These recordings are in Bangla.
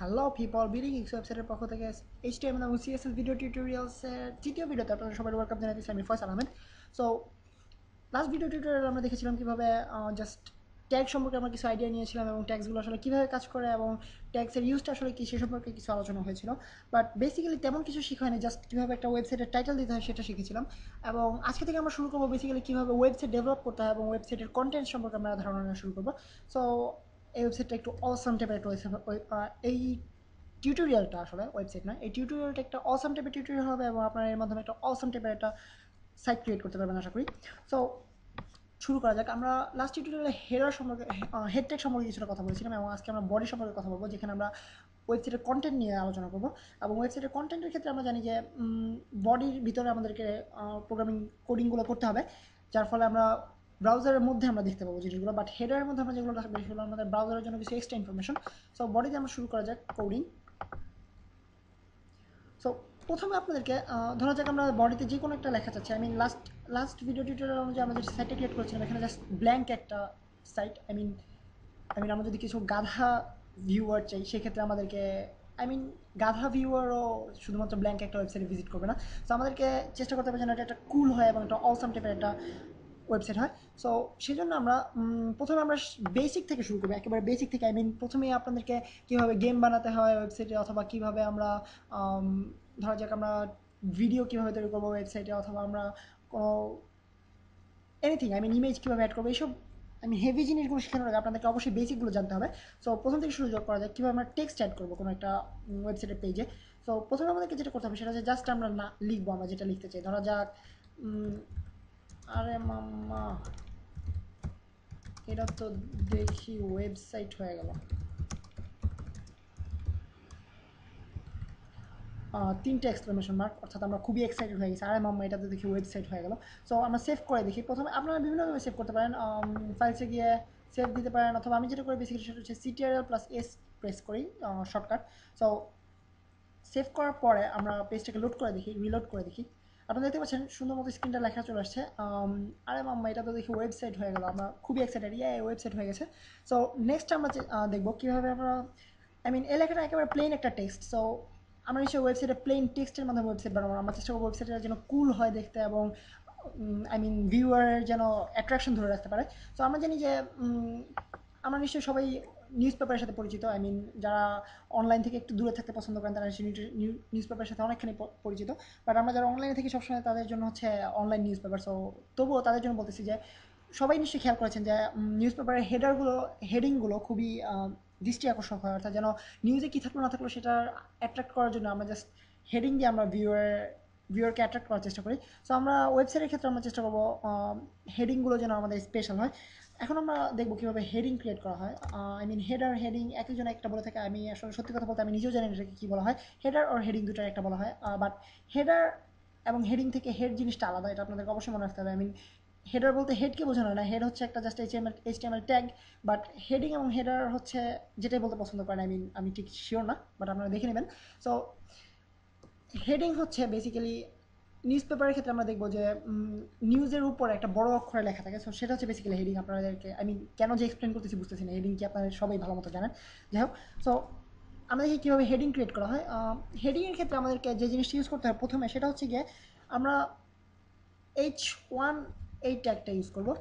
হ্যালো পিপল, বিডিং ইক্স ওয়েবসাইটের পক্ষ থেকে এইচটিএমএল এবং সিএসএস ভিডিও টিউটোরিয়ালসের তৃতীয় ভিডিওতে আপনাদের সবাই ওয়েলকাম জানাচ্ছি। আমি Faisal Ahmed. So last video tutorial আমরা দেখেছিলাম কীভাবে জাস্ট ট্যাগ সম্পর্কে আমরা কিছু আইডিয়া নিয়েছিলাম এবং ট্যাগসগুলো আসলে কীভাবে কাজ করে এবং ট্যাগসের ইউজটা আসলে কী সে সম্পর্কে কিছু আলোচনা হয়েছিল। বাট বেসিক্যালি তেমন কিছু শেখা হয়নি, জাস্ট কীভাবে একটা ওয়েবসাইটের টাইটেল দিতে হয় সেটা শিখেছিলাম। এবং আজকে থেকে আমরা শুরু করবো বেসিক্যালি কীভাবে ওয়েবসাইট ডেভেলপ করতে হয় এবং ওয়েবসাইটের কন্টেন্ট সম্পর্কে আমরা ধারণা নেওয়া শুরু করবো। সো এই ওয়েবসাইটটা একটু অসাম টাইপের একটা এই টিউটোরিয়ালটা আসলে ওয়েবসাইট না, এই টিউটোরিয়ালটা একটা অসাম টাইপের টিউটোরিয়াল হবে এবং আপনারা এর মাধ্যমে একটা অসাম টাইপের একটা সাইট ক্রিয়েট করতে পারবেন আশা করি। সো শুরু করা যাক। আমরা লাস্ট টিউটোরিয়ালে হেডার সম্পর্কে হেড ট্যাগ সম্পর্কে কিছুটা কথা বলেছিলাম এবং আজকে আমরা বডি সম্পর্কে কথা বলবো, যেখানে আমরা ওয়েবসাইটের কন্টেন্ট নিয়ে আলোচনা করবো। এবং ওয়েবসাইটের কন্টেন্টের ক্ষেত্রে আমরা জানি যে বডির ভিতরে আমাদেরকে প্রোগ্রামিং কোডিংগুলো করতে হবে, যার ফলে আমরা ব্রাউজারের মধ্যে আমরা দেখতে পাবো জিনিসগুলো। বাট হেডারের মধ্যে আমরা যেগুলো থাকবে সেগুলো আমাদের ব্রাউজারের জন্য কিছু এক্সট্রা ইনফরমেশন। সো বডিতে আমরা শুরু করা যাক কোডিং। সো প্রথমে আপনাদেরকে ধরা যাক আমরা বডিতে যে কোনো একটা লেখা চাচ্ছি। লাস্ট লাস্ট ভিডিও টিউটোরিয়াল অনুযায়ী আমরা যে সাইটটা ক্রিয়েট করেছিলাম এখানে জাস্ট ব্ল্যাঙ্ক একটা সাইট। আমরা যদি কিছু গাধা ভিউয়ার চাই সেক্ষেত্রে আমাদেরকে আই মিন গাধা ভিউয়ারও শুধুমাত্র ব্ল্যাঙ্ক একটা ওয়েবসাইটে ভিজিট করবে না। সো আমাদেরকে চেষ্টা করতে হবে যেন এটা একটা কুল হয় এবং একটা অলসাম টাইপের একটা ওয়েবসাইট হয়। সো সেই জন্য আমরা প্রথমে আমরা বেসিক থেকে শুরু করবো, একেবারে বেসিক থেকে। প্রথমেই আপনাদেরকে কীভাবে গেম বানাতে হয় ওয়েবসাইটে, অথবা কীভাবে আমরা ধরা যাক আমরা ভিডিও কীভাবে তৈরি করবো ওয়েবসাইটে, অথবা আমরা এনিথিং ইমেজ কীভাবে অ্যাড করবো, এইসব হেভি জিনিসগুলো শেখানোর আগে আপনাদেরকে অবশ্যই বেসিকগুলো জানতে হবে। সো প্রথম থেকে শুরু করা যায় কীভাবে আমরা টেক্সট অ্যাড করবো কোনো একটা ওয়েবসাইটের পেজে। সো প্রথমে আমাদেরকে যেটা করতে হবে সেটা হচ্ছে জাস্ট আমরা না লিখবো আমরা যেটা লিখতে চাই। ধরা যাক আরে মাম্মা, এটা তো দেখি ওয়েবসাইট হয়ে গেল। তিনটে এক্সক্লেমেশন মার্ক, অর্থাৎ আমরা খুবই এক্সাইটেড হয়ে গেছি। আরে মাম্মা, এটা তো দেখি ওয়েবসাইট হয়ে গেল। সো আমরা সেভ করে দেখি। প্রথমে আপনারা বিভিন্নভাবে সেভ করতে পারেন, ফাইলসে গিয়ে সেভ দিতে পারেন, অথবা আমি যেটা করি বেসিক্যালি সেটা হচ্ছে CTRL+S প্রেস করি, শর্টকাট। সো সেভ করার পরে আমরা পেজটাকে লোড করে দেখি, রিলোড করে দেখি। আপনারা দেখতে পাচ্ছেন সুন্দর মতো স্ক্রিনটা লেখা চলে আসছে। আরে মাম্মা, এটা তো দেখি ওয়েবসাইট হয়ে গেল। আমরা খুবই এক্সাইটেড, ওয়েবসাইট হয়ে গেছে। সো নেক্সট আমরা দেখবো কীভাবে আমরা এই লেখাটা একেবারে প্লেন একটা টেক্সট। সো আমরা নিশ্চয়ই ওয়েবসাইটে প্লেন টেক্সটের মাধ্যমে ওয়েবসাইট বানাবো। আমরা চেষ্টা করবো ওয়েবসাইটটা যেন কুল হয় দেখতে এবং ভিউয়ারের যেন অ্যাট্রাকশন ধরে রাখতে পারে। সো আমরা জানি যে আমরা নিশ্চয়ই সবাই নিউজ পেপারের সাথে পরিচিত। যারা অনলাইন থেকে একটু দূরে থাকতে পছন্দ করেন তারা নিউজ পেপারের সাথে অনেকখানি পরিচিত। বাট আমরা যারা অনলাইনে থাকি সবসময় তাদের জন্য হচ্ছে অনলাইন নিউজ পেপার। সো তবুও তাদের জন্য বলতেছি যে সবাই নিশ্চয়ই খেয়াল করেছেন যে নিউজ পেপারের হেডিংগুলো খুবই দৃষ্টি আকর্ষক হয়, অর্থাৎ যেন নিউজে কী থাকলো না থাকলো সেটা অ্যাট্রাক্ট করার জন্য আমরা জাস্ট হেডিং দিয়ে আমরা ভিউয়ারকে অ্যাট্রাক্ট করার চেষ্টা করি। সো আমরা ওয়েবসাইটের ক্ষেত্রে আমরা চেষ্টা করবো হেডিংগুলো যেন আমাদের স্পেশাল হয়। এখন আমরা দেখবো কীভাবে হেডিং ক্রিয়েট করা হয়। হেডার হেডিং একজন একটা বলে থাকে। আমি আসলে সত্যি কথা বলতে আমি নিজেও জানি এটাকে কী বলা হয়। হেডার আর হেডিং দুটার একটা বলা হয়। বাট হেডার এবং হেডিং থেকে হেড জিনিসটা আলাদা, এটা আপনাদেরকে অবশ্যই মনে রাখতে হবে। হেডার বলতে হেডকে বোঝানো হয় না, হেড হচ্ছে একটা just HTML tag. But heading এবং হেডার হচ্ছে যেটাই বলতে পছন্দ করেন, আমি ঠিক শিওর না, বাট আপনারা দেখে নেবেন। সো হেডিং হচ্ছে বেসিক্যালি নিউজ পেপারের ক্ষেত্রে আমরা দেখবো যে নিউজের উপর একটা বড় অক্ষরে লেখা থাকে। সো সেটা হচ্ছে বেসিক্যালি হেডিং। আপনাদেরকে কেন যে এক্সপ্লেন করতেছি বুঝতেছি না, হেডিং কি আপনারা সবাই ভালো মতো জানেন। যাই হোক, সো আমরা দেখি কীভাবে হেডিং ক্রিয়েট করা হয়। হেডিংয়ের ক্ষেত্রে আমাদেরকে যে জিনিসটা ইউজ করতে হয় প্রথমে সেটা হচ্ছে গিয়ে আমরা H1 এই ট্যাগটা ইউজ করবো।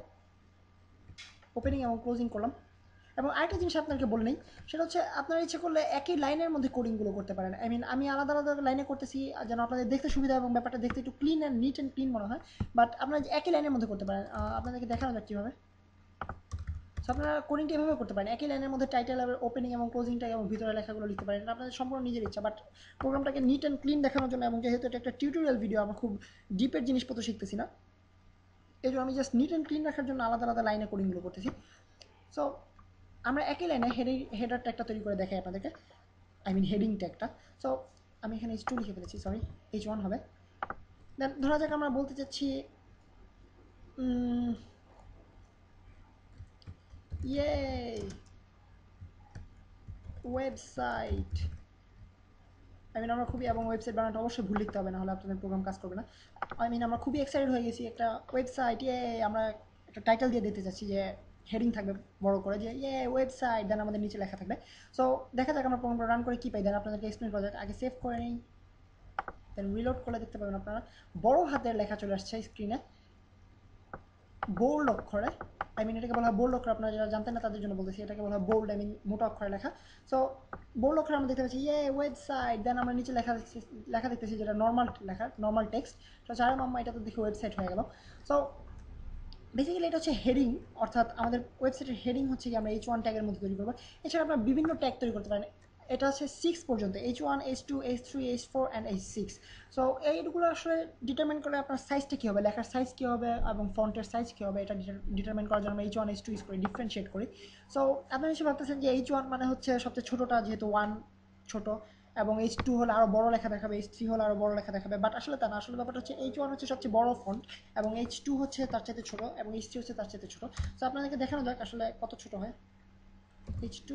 ওপেনিং এবং ক্লোজিং করলাম। এবং আরেকটা জিনিস আপনাকে বলে নেই, সেটা হচ্ছে আপনারা ইচ্ছে করলে একই লাইনের মধ্যে কোডিংগুলো করতে পারেন। আমি আলাদা আলাদা লাইনে করতেছি যেন আপনাদের দেখতে সুবিধা এবং ব্যাপারটা দেখতে একটু clean and neat and clean মনে হয়। বাট আপনারা একই লাইনের মধ্যে করতে পারেন। আপনাদেরকে দেখানো যাক কীভাবে। সো আপনারা কোডিংটা এভাবে করতে পারেন, একই লাইনের মধ্যে টাইটেল, ওপেনিং এবং ক্লোজিংটা এবং ভিতরে লেখাগুলো লিখতে পারেন। এটা আপনাদের সম্পূর্ণ নিজের ইচ্ছা। বাট প্রোগ্রামটাকে নিট অ্যান্ড ক্লিন দেখানোর জন্য, এবং যেহেতু এটা একটা টিউটোরিয়াল ভিডিও, আমরা খুব ডিপের জিনিসপত্র শিখতেছি না, এই জন্য আমি জাস্ট নিট অ্যান্ড ক্লিন রাখার জন্য আলাদা আলাদা লাইনে কোডিংগুলো করতেছি। সো আমরা একই লাইনে হেডার ট্যাগটা তৈরি করে দেখাই আপনাদেরকে, হেডিং ট্যাগটা। সো আমি এখানে H2 লিখে ফেলেছি, সরি, H1 হবে। দেন ধরা যাক আমরা বলতে চাচ্ছি ইয়ে ওয়েবসাইট। আমরা খুবই, এবং ওয়েবসাইট বানানোটা অবশ্যই ভুল লিখতে হবে, না হলে আপনাদের প্রোগ্রাম কাজ করবে না। আমরা খুবই এক্সাইটেড হয়ে গেছি, একটা ওয়েবসাইট আমরা একটা টাইটেল দিয়ে দিতে চাচ্ছি যে হেডিং থাকবে বড় করে যে ওয়েবসাইট, দেন আমাদের নিচে লেখা থাকবে। সো দেখা যাক আমরা প্রোগ্রামটা রান করে কী পাই, দেন আপনাদেরকে এক্সপ্লেন করা যাক। আগে সেভ করে নিই, দেন রিলোড করলে দেখতে পাবেন আপনারা বড় হাতের লেখা চলে আসছে স্ক্রিনে, বোল্ড অক্ষরে। আই মিন এটাকে বলা হয় বোল্ড অক্ষর, আপনারা যারা জানতেন না তাদের জন্য বলতেছি, এটাকে বলা হয় বোল্ড, আই মিন মোটা অক্ষরে লেখা। সো বোল্ড অক্ষরে আমরা দেখতে পাচ্ছি ওয়েবসাইট, দেন আমরা নিচে লেখা দেখতেছি যেটা নর্মাল লেখা, নর্মাল টেক্সট। তো চার মাম্মা এটা তো দেখি ওয়েবসাইট হয়ে গেল। সো বেসিক্যালি এটা হচ্ছে হেডিং, অর্থাৎ আমাদের ওয়েবসাইটের হেডিং হচ্ছে কি আমরা H1 ট্যাগের মধ্যে তৈরি করবো। এছাড়া আপনারা বিভিন্ন ট্যাগ তৈরি করতে পারেন। এটা হচ্ছে 6 পর্যন্ত, H1, H2, H3, H4 and H6। So এইগুলো আসলে ডিটারমিন করে আপনার সাইজটা কী হবে, লেখার সাইজ কী হবে এবং ফন্টের সাইজ কী হবে, এটা ডিটারমিন করার জন্য আমরা H1, H2 ইউজ করি, ডিফারেন্সিয়েট করি। সো আপনারা হিসেবে ভাবতেছেন যে H1 মানে হচ্ছে সবচেয়ে ছোটোটা, যেহেতু 1 ছোট, এবং H2 হলে আরও বড় লেখা দেখাবে, H3 হলে আরও বড় লেখা দেখাবে, বাট আসলে তা না। আসলে ব্যাপারটা হচ্ছে H1 হচ্ছে সবচেয়ে বড় ফন্ট, এবং H2 হচ্ছে তার চাইতে ছোট, এবং H3 হচ্ছে তার চাইতে ছোট। সো আপনাদেরকে দেখানো যাক আসলে কত ছোট হয়। H2,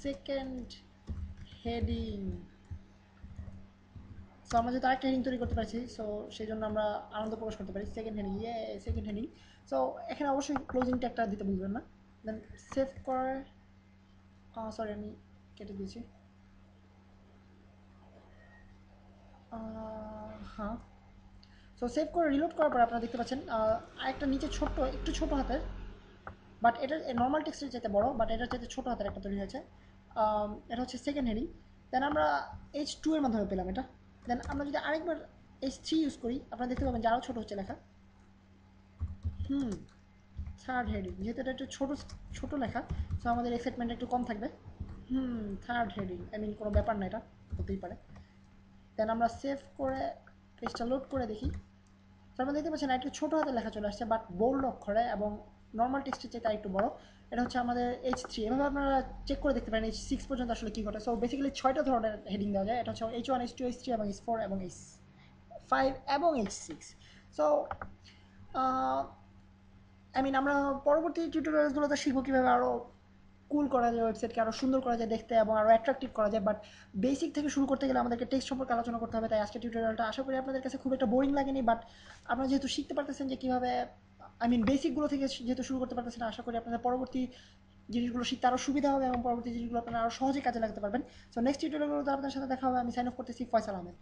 second heading. সো আমরা যেহেতু আরেকটা হেডিং তৈরি করতে পারছি, সো সেই জন্য আমরা আনন্দ প্রকাশ করতে পারি। Second heading, second heading. So এখানে অবশ্যই ক্লোজিং ট্যাগটা দিতে ভুলবেন না। দেন সেভ করে, সরি আমি কেটে দিয়েছি। হ্যাঁ, সো সেভ করে রিলোড করার পর আপনারা দেখতে পাচ্ছেন আরেকটা নিচে ছোট্ট, একটু ছোটো হাতের, বাট এটা নর্মাল টেক্সটের চাইতে বড়, বাট এটার চাইতে ছোটো হাতের একটা তৈরি হয়েছে। এটা হচ্ছে সেকেন্ড হেডিং। দেন আমরা H2 এর মাধ্যমে পেলাম এটা। দেন আমরা যদি আরেকবার H3 ইউজ করি, আপনারা দেখতে পাবেন যে আরও ছোটো হচ্ছে লেখা। থার্ড হেডিং, যেহেতু এটা একটু ছোটো ছোটো লেখা, সো আমাদের এক্সাইটমেন্ট একটু কম থাকবে। থার্ড হেডিং, আই মিন কোনো ব্যাপার না, এটা হতেই পারে। দেন আমরা সেভ করে পেজটা লোড করে দেখি। তারপর দেখতে পাচ্ছেন একটু ছোটো হাতে লেখা চলে আসছে, বাট বোল্ড অক্ষরে এবং নর্মাল টেক্সটের চেয়ে তার একটু বড়। এটা হচ্ছে আমাদের H3। এভাবে আপনারা চেক করে দেখতে পারেন H6 পর্যন্ত আসলে কী ঘটে। সো বেসিক্যালি 6টা ধরনের হেডিং দেওয়া যায়। এটা হচ্ছে H1, H2, H3 এবং H4 এবং H5 এবং H6। সো আই মিন আমরা পরবর্তী টিউটোরিয়ালগুলোতে শিখবো কীভাবে আরও কুল করা যায়, ওয়েবসাইটকে আরও সুন্দর করা যায় দেখতে এবং আরও অ্যাট্রাকটিভ করা যায়। বাট বেসিক থেকে শুরু করতে গেলে আমাদেরকে টেক্সট সম্পর্কে আলোচনা করতে হবে। তাই আজকে টিউটোরিয়ালটা আশা করি আপনাদের কাছে খুব একটা বোরিং লাগেনি, বাট আপনারা যেহেতু শিখতে পারতেছেন যে কীভাবে, আই মিন বেসিকগুলো থেকে যেহেতু শুরু করতে পারতেছেন, আশা করি আপনাদের পরবর্তী জিনিসগুলো শিখতে আরও সুবিধা হবে এবং পরবর্তী জিনিসগুলো আপনারা আরও সহজে কাজে লাগাতে পারবেন। সো নেক্সট টিউটোরিয়ালগুলোতে আপনাদের সাথে দেখা হবে। আমি সাইন অফ করতেছি, ফয়সাল আহমেদ।